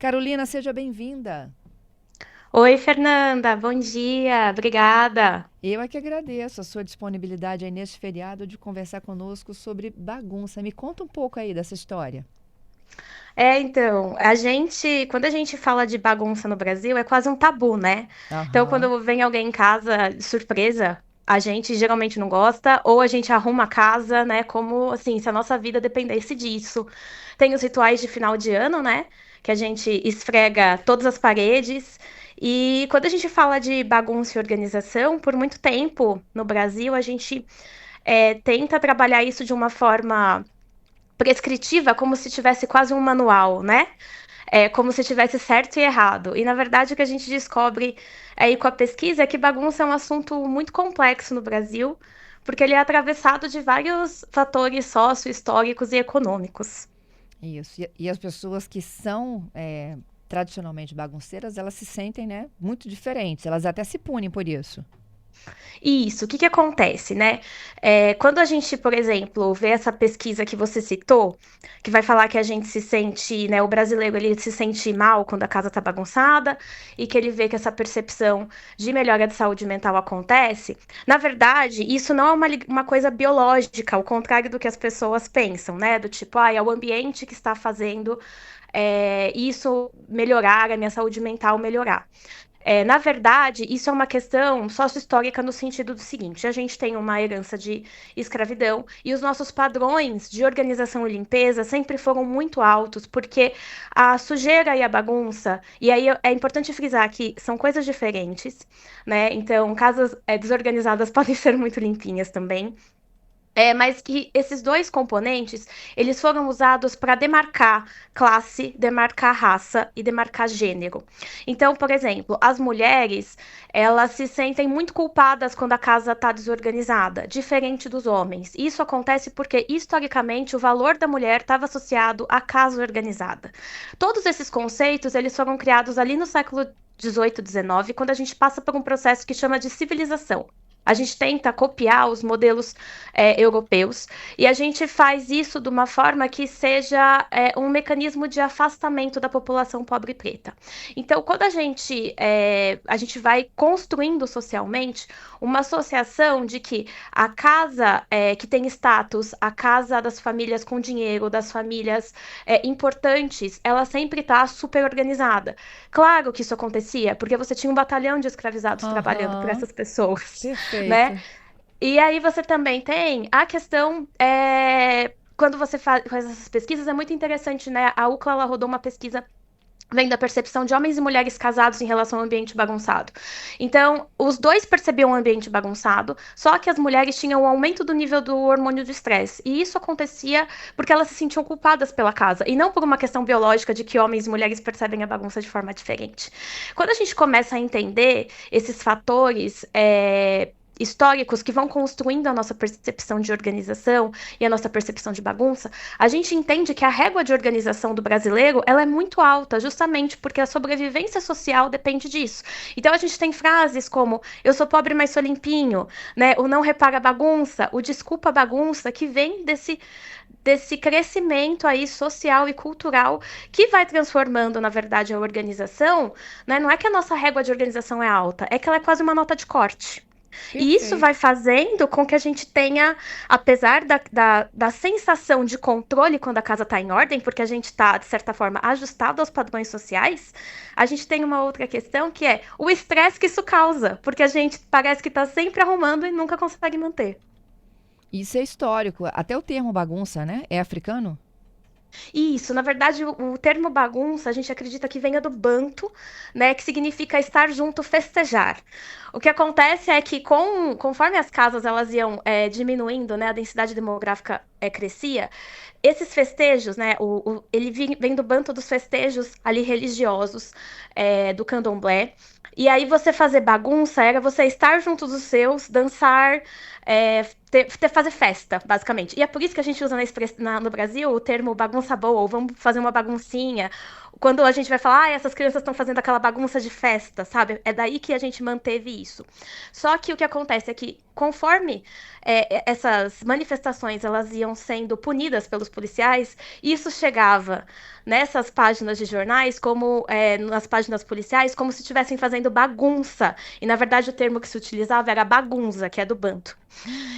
Carolina, seja bem-vinda. Oi, Fernanda, bom dia, obrigada. Eu é que agradeço a sua disponibilidade aí neste feriado de conversar conosco sobre bagunça. Me conta um pouco aí dessa história. Então, quando a gente fala de bagunça no Brasil, é quase um tabu, né? Então, Aham. quando vem alguém em casa de surpresa, a gente geralmente não gosta, ou a gente arruma a casa, né? Como assim, se a nossa vida dependesse disso. Tem os rituais de final de ano, né? Que a gente esfrega todas as paredes. E quando a gente fala de bagunça e organização, por muito tempo no Brasil, a gente tenta trabalhar isso de uma forma prescritiva, como se tivesse quase um manual, né? É como se tivesse certo e errado. E na verdade o que a gente descobre aí com a pesquisa é que bagunça é um assunto muito complexo no Brasil, porque ele é atravessado de vários fatores sócio-históricos e econômicos. Isso. E as pessoas que são tradicionalmente bagunceiras, elas se sentem, né, muito diferentes. Elas até se punem por isso. Isso, o que que acontece, né? Quando a gente, por exemplo, vê essa pesquisa que você citou, que vai falar que a gente se sente, né, o brasileiro ele se sente mal quando a casa tá bagunçada e que ele vê que essa percepção de melhora de saúde mental acontece, na verdade, isso não é uma coisa biológica, ao contrário do que as pessoas pensam, né? Do tipo, é o ambiente que está fazendo isso melhorar, a minha saúde mental melhorar. Na verdade, isso é uma questão sócio-histórica no sentido do seguinte: a gente tem uma herança de escravidão e os nossos padrões de organização e limpeza sempre foram muito altos, porque a sujeira e a bagunça, e aí é importante frisar que são coisas diferentes, né? Então, casas desorganizadas podem ser muito limpinhas também. Mas que esses dois componentes, eles foram usados para demarcar classe, demarcar raça e demarcar gênero. Então, por exemplo, as mulheres, elas se sentem muito culpadas quando a casa está desorganizada, diferente dos homens. Isso acontece porque, historicamente, o valor da mulher estava associado à casa organizada. Todos esses conceitos, eles foram criados ali no século 18, 19, quando a gente passa por um processo que chama de civilização. A gente tenta copiar os modelos europeus e a gente faz isso de uma forma que seja um mecanismo de afastamento da população pobre e preta. Então, quando a gente vai construindo socialmente uma associação de que a casa que tem status, a casa das famílias com dinheiro, das famílias importantes, ela sempre está super organizada. Claro que isso acontecia, porque você tinha um batalhão de escravizados trabalhando por Aham. essas pessoas, né? Perfeito. E aí você também tem a questão. Quando você faz essas pesquisas, é muito interessante, né? A UCLA ela rodou uma pesquisa vem da percepção de homens e mulheres casados em relação ao ambiente bagunçado. Então, os dois percebiam o ambiente bagunçado, só que as mulheres tinham um aumento do nível do hormônio do estresse. E isso acontecia porque elas se sentiam culpadas pela casa, e não por uma questão biológica de que homens e mulheres percebem a bagunça de forma diferente. Quando a gente começa a entender esses fatores, históricos que vão construindo a nossa percepção de organização e a nossa percepção de bagunça, a gente entende que a régua de organização do brasileiro ela é muito alta, justamente porque a sobrevivência social depende disso. Então a gente tem frases como eu sou pobre, mas sou limpinho, né? O não repara a bagunça, o desculpa a bagunça, que vem desse crescimento aí social e cultural que vai transformando, na verdade, a organização, né? Não é que a nossa régua de organização é alta, é que ela é quase uma nota de corte. E isso vai Perfeito. fazendo com que a gente tenha, apesar da sensação de controle quando a casa está em ordem, porque a gente está, de certa forma, ajustado aos padrões sociais, a gente tem uma outra questão que é o estresse que isso causa, porque a gente parece que está sempre arrumando e nunca consegue manter. Isso é histórico. Até o termo bagunça, né? É africano? Isso, na verdade, o termo bagunça, a gente acredita que venha do banto, né, que significa estar junto, festejar. O que acontece é que conforme as casas elas iam diminuindo, né, a densidade demográfica crescia, esses festejos, né, ele vem do banto dos festejos ali religiosos do candomblé. E aí você fazer bagunça era você estar junto dos seus, dançar, fazer festa, basicamente. E é por isso que a gente usa no Brasil o termo bagunça boa, ou vamos fazer uma baguncinha, quando a gente vai falar, ah, essas crianças estão fazendo aquela bagunça de festa, sabe? É daí que a gente manteve isso. Só que o que acontece é que, conforme essas manifestações elas iam sendo punidas pelos policiais, isso chegava nessas páginas de jornais, como nas páginas policiais, como se estivessem fazendo bagunça. E, na verdade, o termo que se utilizava era bagunça, que é do Banto.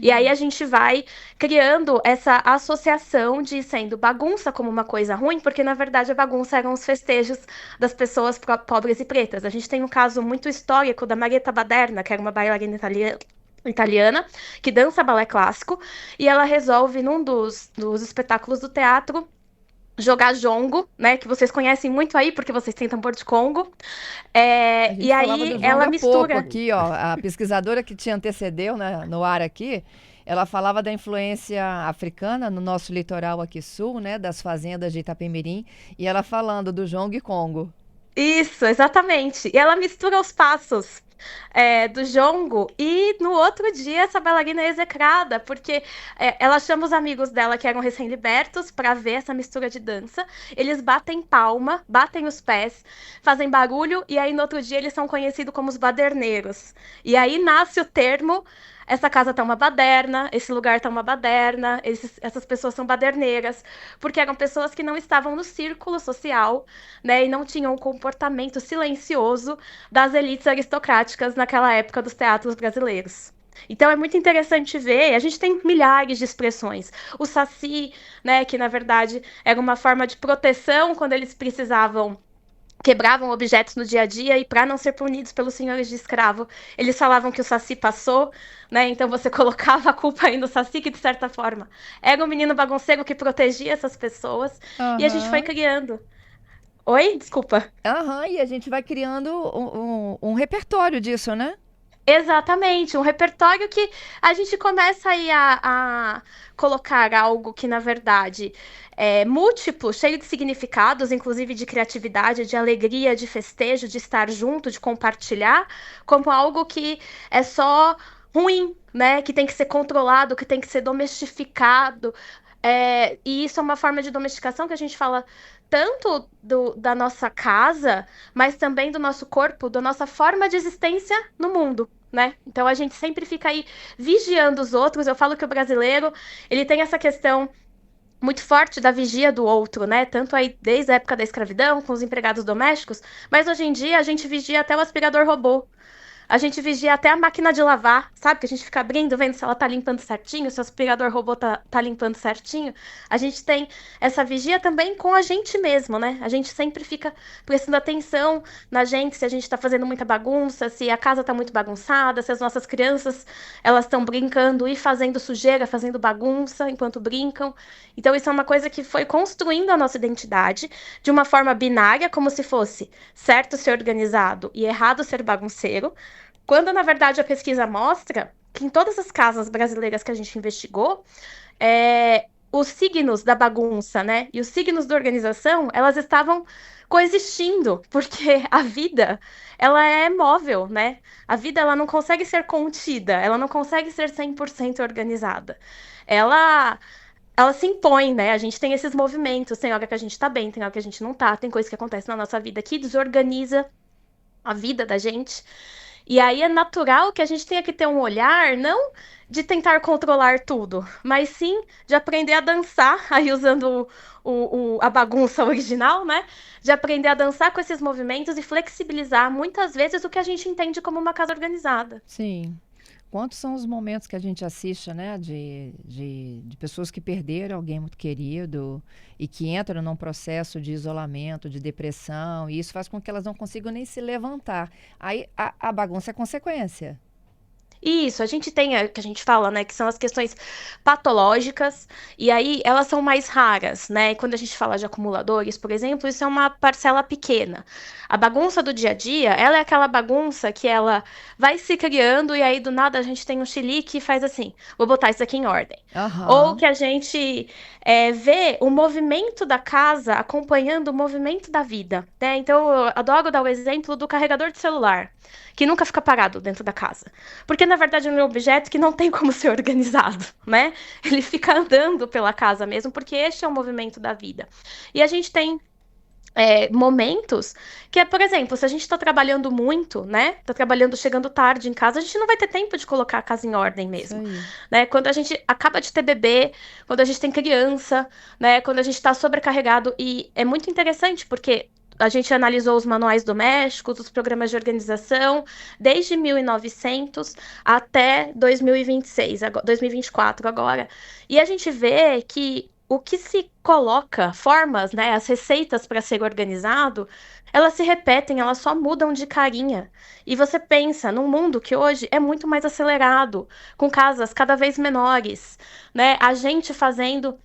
E aí a gente vai criando essa associação de sendo bagunça como uma coisa ruim, porque na verdade a bagunça eram os festejos das pessoas pobres e pretas. A gente tem um caso muito histórico da Marietta Baderna, que era uma bailarina italiana, que dança balé clássico, e ela resolve, num dos espetáculos do teatro, jogar jongo, né, que vocês conhecem muito aí, porque vocês têm tambor de Congo. A E gente falava aí do jongo ela há pouco mistura. aqui, ó. A pesquisadora que te antecedeu, né, no ar aqui, ela falava da influência africana no nosso litoral aqui sul, né, das fazendas de Itapemirim, e ela falando do jongo e Congo. Isso, exatamente. E ela mistura os passos do jongo e no outro dia essa bailarina é execrada, porque ela chama os amigos dela que eram recém-libertos para ver essa mistura de dança. Eles batem palma, batem os pés, fazem barulho e aí no outro dia eles são conhecidos como os baderneiros. E aí nasce o termo. Essa casa tá uma baderna, esse lugar tá uma baderna, essas pessoas são baderneiras, porque eram pessoas que não estavam no círculo social, né, e não tinham o comportamento silencioso das elites aristocráticas naquela época dos teatros brasileiros. Então é muito interessante ver, a gente tem milhares de expressões. O saci, né, que na verdade era uma forma de proteção quando eles precisavam quebravam objetos no dia a dia e para não ser punidos pelos senhores de escravo, eles falavam que o Saci passou, né? Então você colocava a culpa aí no Saci, que de certa forma era um menino bagunceiro que protegia essas pessoas, e a gente foi Aham. criando. Oi? Desculpa. Aham, e a gente vai criando um repertório disso, né? Exatamente, um repertório que a gente começa aí a colocar algo que, na verdade, é múltiplo, cheio de significados, inclusive de criatividade, de alegria, de festejo, de estar junto, de compartilhar, como algo que é só ruim, né? Que tem que ser controlado, que tem que ser domestificado. E isso é uma forma de domesticação que a gente fala tanto da nossa casa, mas também do nosso corpo, da nossa forma de existência no mundo, né? Então a gente sempre fica aí vigiando os outros. Eu falo que o brasileiro, ele tem essa questão muito forte da vigia do outro, né? Tanto aí desde a época da escravidão, com os empregados domésticos, mas hoje em dia a gente vigia até o aspirador robô. A gente vigia até a máquina de lavar, sabe? Que a gente fica abrindo, vendo se ela tá limpando certinho, se o aspirador robô tá limpando certinho. A gente tem essa vigia também com a gente mesmo, né? A gente sempre fica prestando atenção na gente, se a gente tá fazendo muita bagunça, se a casa tá muito bagunçada, se as nossas crianças, elas estão brincando e fazendo sujeira, fazendo bagunça enquanto brincam. Então isso é uma coisa que foi construindo a nossa identidade de uma forma binária, como se fosse certo ser organizado e errado ser bagunceiro. Quando, na verdade, a pesquisa mostra que em todas as casas brasileiras que a gente investigou, os signos da bagunça, né, e os signos da organização, elas estavam coexistindo, porque a vida, ela é móvel, né? A vida, ela não consegue ser contida, ela não consegue ser 100% organizada. Ela, ela se impõe, né? A gente tem esses movimentos, tem hora que a gente tá bem, tem hora que a gente não tá, tem coisa que acontece na nossa vida que desorganiza a vida da gente. E aí é natural que a gente tenha que ter um olhar, não de tentar controlar tudo, mas sim de aprender a dançar, aí usando a bagunça original, né? De aprender a dançar com esses movimentos e flexibilizar muitas vezes o que a gente entende como uma casa organizada. Sim. Quantos são os momentos que a gente assiste, né, de pessoas que perderam alguém muito querido e que entram num processo de isolamento, de depressão, e isso faz com que elas não consigam nem se levantar. Aí a bagunça é consequência. Isso, a gente tem, que a gente fala, né, que são as questões patológicas, e aí elas são mais raras, né? E quando a gente fala de acumuladores, por exemplo, isso é uma parcela pequena. A bagunça do dia a dia, ela é aquela bagunça que ela vai se criando e aí do nada a gente tem um chilique e faz assim, vou botar isso aqui em ordem. Ou Aham. que a gente vê o movimento da casa acompanhando o movimento da vida, né? Então eu adoro dar o exemplo do carregador de celular, que nunca fica parado dentro da casa. Porque, na verdade, é um objeto que não tem como ser organizado, né? Ele fica andando pela casa mesmo, porque este é o movimento da vida. E a gente tem momentos que é, por exemplo, se a gente tá trabalhando muito, né? Tá trabalhando, chegando tarde em casa, a gente não vai ter tempo de colocar a casa em ordem Isso mesmo, aí. né? Quando a gente acaba de ter bebê, quando a gente tem criança, né? Quando a gente tá sobrecarregado. E é muito interessante porque a gente analisou os manuais domésticos, os programas de organização, desde 1900 até 2026, 2024 agora. E a gente vê que o que se coloca, formas, né, as receitas para ser organizado, elas se repetem, elas só mudam de carinha. E você pensa num mundo que hoje é muito mais acelerado, com casas cada vez menores, né? A gente fazendo,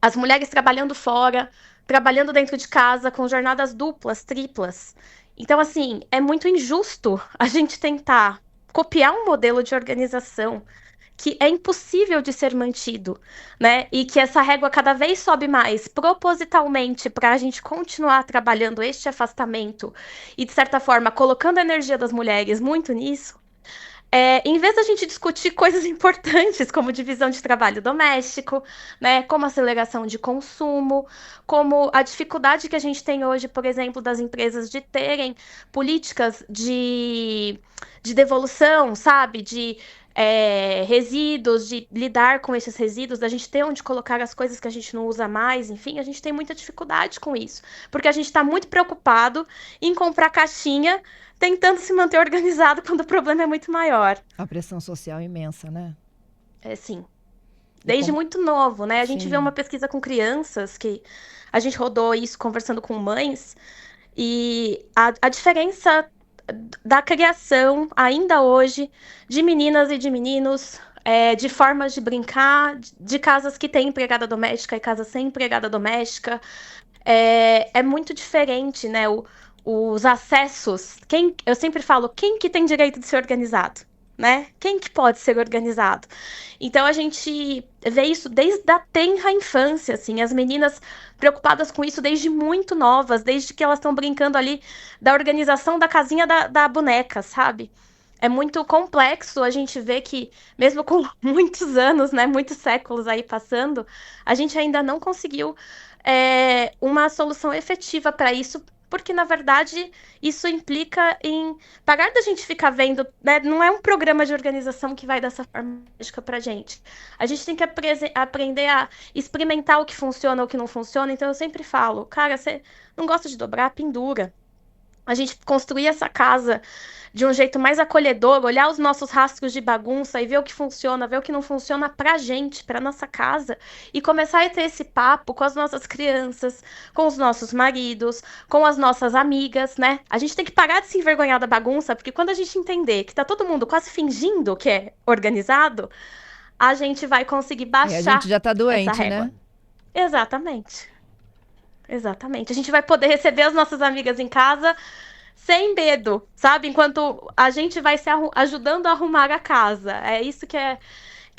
as mulheres trabalhando fora, trabalhando dentro de casa, com jornadas duplas, triplas. Então, assim, é muito injusto a gente tentar copiar um modelo de organização que é impossível de ser mantido, né? E que essa régua cada vez sobe mais, propositalmente, para a gente continuar trabalhando este afastamento e, de certa forma, colocando a energia das mulheres muito nisso. Em vez da gente discutir coisas importantes como divisão de trabalho doméstico, né, como aceleração de consumo, como a dificuldade que a gente tem hoje, por exemplo, das empresas de terem políticas de devolução, sabe, de resíduos, de lidar com esses resíduos, da gente ter onde colocar as coisas que a gente não usa mais, enfim, a gente tem muita dificuldade com isso, porque a gente está muito preocupado em comprar caixinha tentando se manter organizado quando o problema é muito maior. A pressão social é imensa, né? É sim, E desde como... muito novo, né? A gente vê uma Sim. pesquisa com crianças que a gente rodou isso conversando com mães e a diferença da criação ainda hoje de meninas e de meninos, de formas de brincar, de casas que têm empregada doméstica e casas sem empregada doméstica, é muito diferente, né? Os acessos. Eu sempre falo, quem que tem direito de ser organizado? Né? Quem que pode ser organizado? Então a gente vê isso desde a tenra infância, assim, as meninas preocupadas com isso desde muito novas, desde que elas estão brincando ali da organização da casinha da boneca, sabe? É muito complexo a gente ver que, mesmo com muitos anos, né, muitos séculos aí passando, a gente ainda não conseguiu uma solução efetiva para isso, porque, na verdade, isso implica em parar da gente ficar vendo, né, não é um programa de organização que vai dessa forma mágica pra gente. A gente tem que aprender a experimentar o que funciona ou o que não funciona. Então, eu sempre falo, cara, você não gosta de dobrar? Pendura. A gente construir essa casa de um jeito mais acolhedor, olhar os nossos rastros de bagunça e ver o que funciona, ver o que não funciona pra gente, pra nossa casa, e começar a ter esse papo com as nossas crianças, com os nossos maridos, com as nossas amigas, né? A gente tem que parar de se envergonhar da bagunça, porque quando a gente entender que tá todo mundo quase fingindo que é organizado, a gente vai conseguir A gente baixar já tá essa doente, régua. né? Exatamente. Exatamente. A gente vai poder receber as nossas amigas em casa sem medo, sabe? Enquanto a gente vai se ajudando a arrumar a casa. É isso que é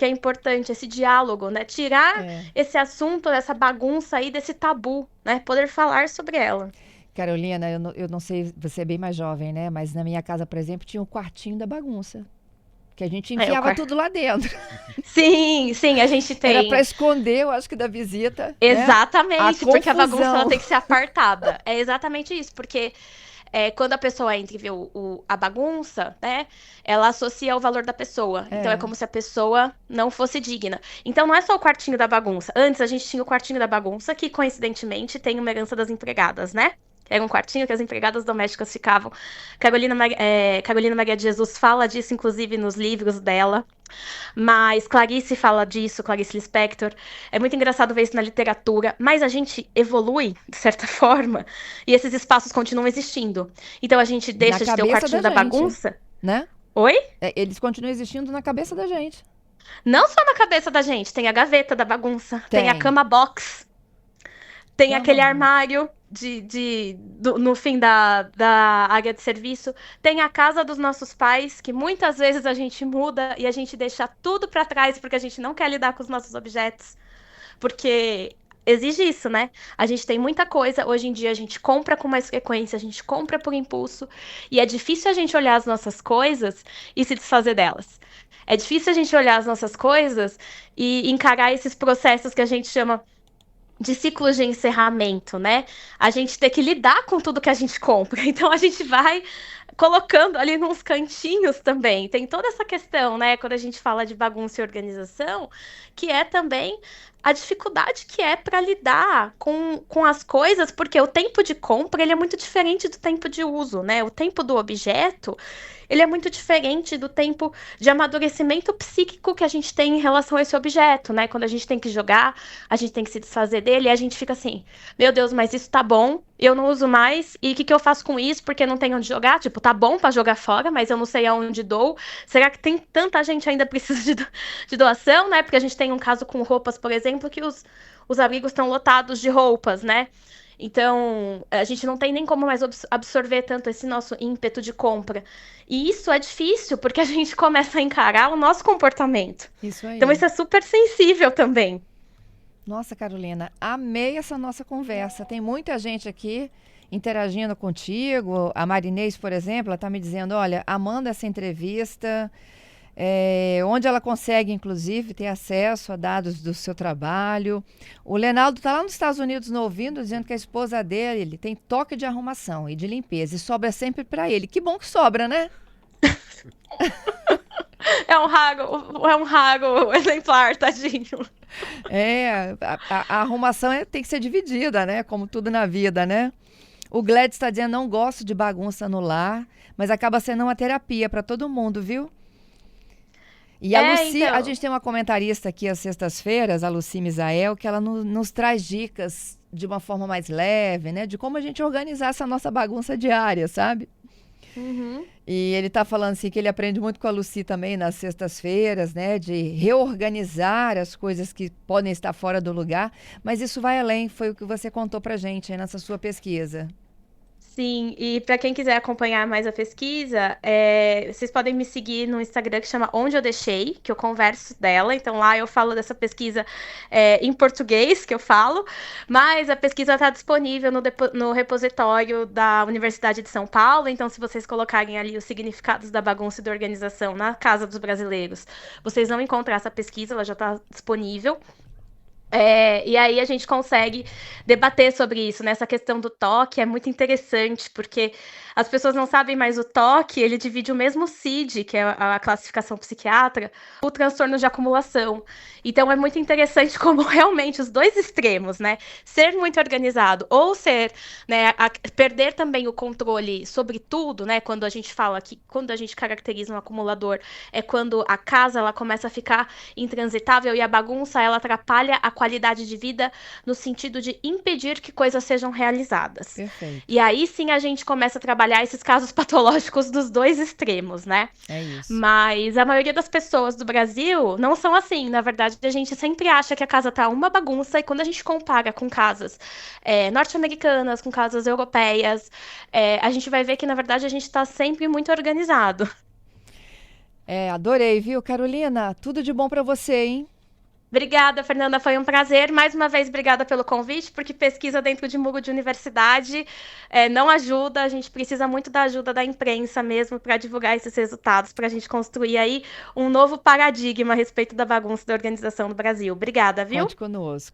importante, esse diálogo, né? Tirar É. esse assunto, essa bagunça aí, desse tabu, né? Poder falar sobre ela. Carolina, eu não sei, você é bem mais jovem, né? Mas na minha casa, por exemplo, tinha um quartinho da bagunça. Que a gente É, enfiava tudo lá dentro. Sim, sim, a gente Era para tem. esconder, eu acho que da visita, né? A Exatamente, porque a bagunça ela confusão. tem que ser apartada. É exatamente isso, porque quando a pessoa entra e vê a bagunça, né, ela associa o valor da pessoa. Então é É. como se a pessoa não fosse digna. Então não é só o quartinho da bagunça. Antes a gente tinha o quartinho da bagunça, que coincidentemente tem uma herança das empregadas, né? Era um quartinho que as empregadas domésticas ficavam. Carolina Maria de Jesus fala disso, inclusive, nos livros dela. Mas Clarice fala disso, Clarice Lispector. É muito engraçado ver isso na literatura, mas a gente evolui, de certa forma, e esses espaços continuam existindo. Então a gente Na deixa de ter o cabeça da quartinho da gente, bagunça. né? Oi? Eles continuam existindo na cabeça da gente. Não só na cabeça da gente, tem a gaveta da bagunça, tem a Tem. cama box, tem Cama aquele box. armário no fim da área de serviço. Tem a casa dos nossos pais, que muitas vezes a gente muda e a gente deixa tudo para trás porque a gente não quer lidar com os nossos objetos. Porque exige isso, né? A gente tem muita coisa. Hoje em dia a gente compra com mais frequência, a gente compra por impulso. E é difícil a gente olhar as nossas coisas e se desfazer delas. É difícil a gente olhar as nossas coisas e encarar esses processos que a gente chama de ciclos de encerramento, né? A gente ter que lidar com tudo que a gente compra. Então a gente vai colocando ali nos cantinhos também. Tem toda essa questão, né? Quando a gente fala de bagunça e organização, que é também a dificuldade que é para lidar com as coisas, porque o tempo de compra ele é muito diferente do tempo de uso, né? O tempo do objeto ele é muito diferente do tempo de amadurecimento psíquico que a gente tem em relação a esse objeto, né? Quando a gente tem que jogar, a gente tem que se desfazer dele, e a gente fica assim, meu Deus, mas isso tá bom, eu não uso mais, e o que, que eu faço com isso porque não tenho onde jogar? Tipo, tá bom pra jogar fora, mas eu não sei aonde dou. Será que tem tanta gente ainda precisa de doação, né? Porque a gente tem um caso com roupas, por exemplo, que os abrigos estão lotados de roupas, né? Então, a gente não tem nem como mais absorver tanto esse nosso ímpeto de compra. E isso é difícil, porque a gente começa a encarar o nosso comportamento. Isso Então, aí. isso é super sensível também. Nossa, Carolina, amei essa nossa conversa. Tem muita gente aqui interagindo contigo. A Marinês, por exemplo, ela está me dizendo: olha, amando essa entrevista, onde ela consegue, inclusive, ter acesso a dados do seu trabalho. O Lenaldo está lá nos Estados Unidos nos ouvindo, dizendo que a esposa dele ele tem toque de arrumação e de limpeza e sobra sempre para ele. Que bom que sobra, né? É um raro exemplar, tadinho. A arrumação tem que ser dividida, né? Como tudo na vida, né? O Gladys está dizendo: não gosto de bagunça no lar, mas acaba sendo uma terapia para todo mundo, viu? E a Lucy, a Então. gente tem uma comentarista aqui às sextas-feiras, a Lucy Misael, que ela nos traz dicas de uma forma mais leve, né? De como a gente organizar essa nossa bagunça diária, sabe? Uhum. E ele está falando assim que ele aprende muito com a Lucy também nas sextas-feiras, né? De reorganizar as coisas que podem estar fora do lugar. Mas isso vai além, foi o que você contou pra gente aí nessa sua pesquisa. Sim, e para quem quiser acompanhar mais a pesquisa, vocês podem me seguir no Instagram que chama Onde Eu Deixei, que eu converso dela. Então lá eu falo dessa pesquisa em português, que eu falo, mas a pesquisa está disponível no repositório da Universidade de São Paulo. Então, se vocês colocarem ali os significados da bagunça e da organização na Casa dos Brasileiros, vocês vão encontrar essa pesquisa, ela já está disponível. E aí a gente consegue debater sobre isso, né? Essa questão do toque é muito interessante, porque as pessoas não sabem, mas o toque, ele divide o mesmo CID, que é a classificação psiquiátrica, o transtorno de acumulação. Então é muito interessante como realmente os dois extremos, né? Ser muito organizado ou ser, né, perder também o controle sobre tudo, né? Quando a gente fala que, quando a gente caracteriza um acumulador, é quando a casa ela começa a ficar intransitável e a bagunça ela atrapalha a qualidade de vida no sentido de impedir que coisas sejam realizadas. Perfeito. E aí sim a gente começa a trabalhar esses casos patológicos dos dois extremos, né? É isso. Mas a maioria das pessoas do Brasil não são assim. Na verdade, a gente sempre acha que a casa tá uma bagunça, e quando a gente compara com casas norte-americanas, com casas europeias, a gente vai ver que, na verdade, a gente tá sempre muito organizado. Adorei, viu, Carolina? Tudo de bom pra você, hein? Obrigada, Fernanda. Foi um prazer. Mais uma vez, obrigada pelo convite, porque pesquisa dentro de muro de universidade não ajuda. A gente precisa muito da ajuda da imprensa mesmo para divulgar esses resultados, para a gente construir aí um novo paradigma a respeito da bagunça da organização no Brasil. Obrigada, viu? Conte conosco.